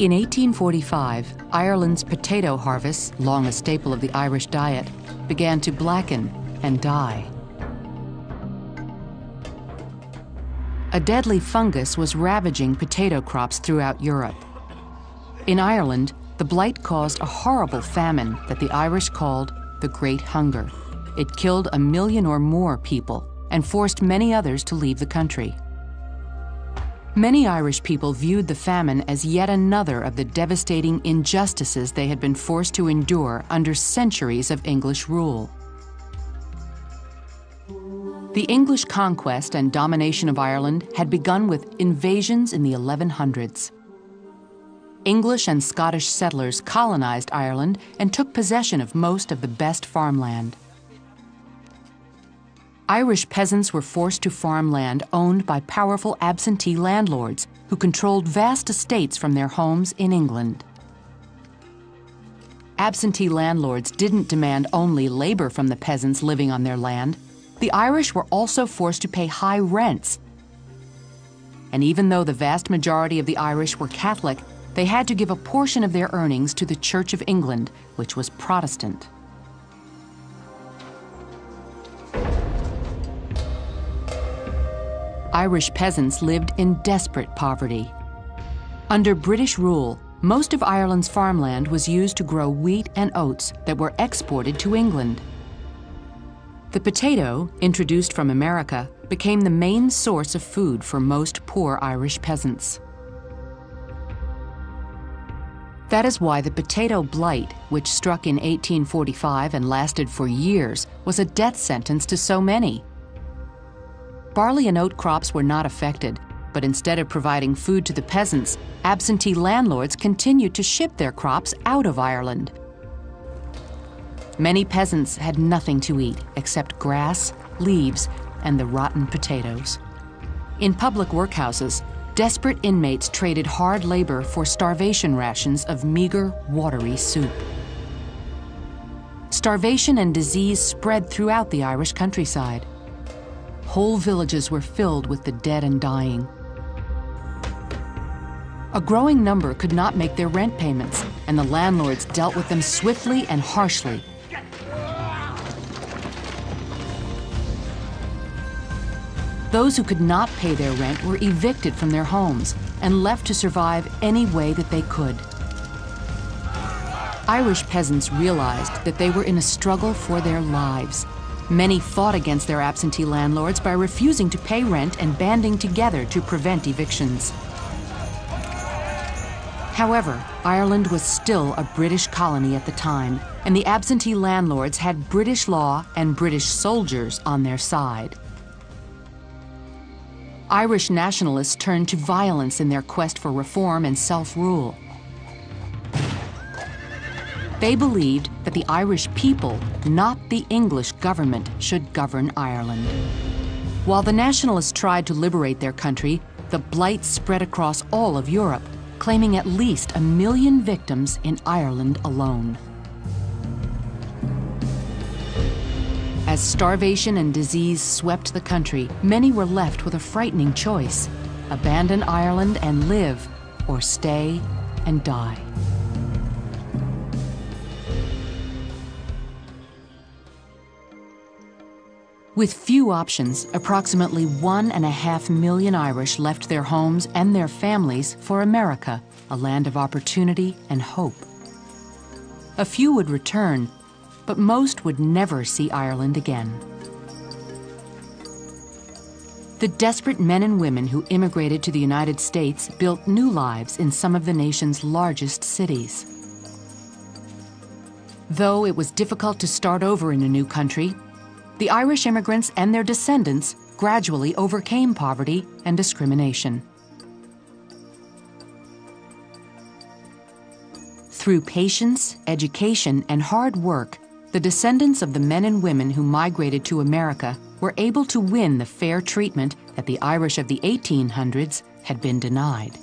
In 1845, Ireland's potato harvests, long a staple of the Irish diet, began to blacken and die. A deadly fungus was ravaging potato crops throughout Europe. In Ireland, the blight caused a horrible famine that the Irish called the Great Hunger. It killed 1 million or more people and forced many others to leave the country. Many Irish people viewed the famine as yet another of the devastating injustices they had been forced to endure under centuries of English rule. The English conquest and domination of Ireland had begun with invasions in the 1100s. English and Scottish settlers colonized Ireland and took possession of most of the best farmland. Irish peasants were forced to farm land owned by powerful absentee landlords who controlled vast estates from their homes in England. Absentee landlords didn't demand only labor from the peasants living on their land. The Irish were also forced to pay high rents. And even though the vast majority of the Irish were Catholic, they had to give a portion of their earnings to the Church of England, which was Protestant. Irish peasants lived in desperate poverty. Under British rule, most of Ireland's farmland was used to grow wheat and oats that were exported to England. The potato, introduced from America, became the main source of food for most poor Irish peasants. That is why the potato blight, which struck in 1845 and lasted for years, was a death sentence to so many. Barley and oat crops were not affected, but instead of providing food to the peasants, absentee landlords continued to ship their crops out of Ireland. Many peasants had nothing to eat except grass, leaves, and the rotten potatoes. In public workhouses, desperate inmates traded hard labor for starvation rations of meager, watery soup. Starvation and disease spread throughout the Irish countryside. Whole villages were filled with the dead and dying. A growing number could not make their rent payments, and the landlords dealt with them swiftly and harshly. Those who could not pay their rent were evicted from their homes and left to survive any way that they could. Irish peasants realized that they were in a struggle for their lives. Many fought against their absentee landlords by refusing to pay rent and banding together to prevent evictions. However, Ireland was still a British colony at the time, and the absentee landlords had British law and British soldiers on their side. Irish nationalists turned to violence in their quest for reform and self-rule. They believed that the Irish people, not the English government, should govern Ireland. While the nationalists tried to liberate their country, the blight spread across all of Europe, claiming at least 1 million victims in Ireland alone. As starvation and disease swept the country, many were left with a frightening choice: abandon Ireland and live, or stay and die. With few options, approximately 1.5 million Irish left their homes and their families for America, a land of opportunity and hope. A few would return, but most would never see Ireland again. The desperate men and women who immigrated to the United States built new lives in some of the nation's largest cities. Though it was difficult to start over in a new country, the Irish immigrants and their descendants gradually overcame poverty and discrimination. Through patience, education, and hard work, the descendants of the men and women who migrated to America were able to win the fair treatment that the Irish of the 1800s had been denied.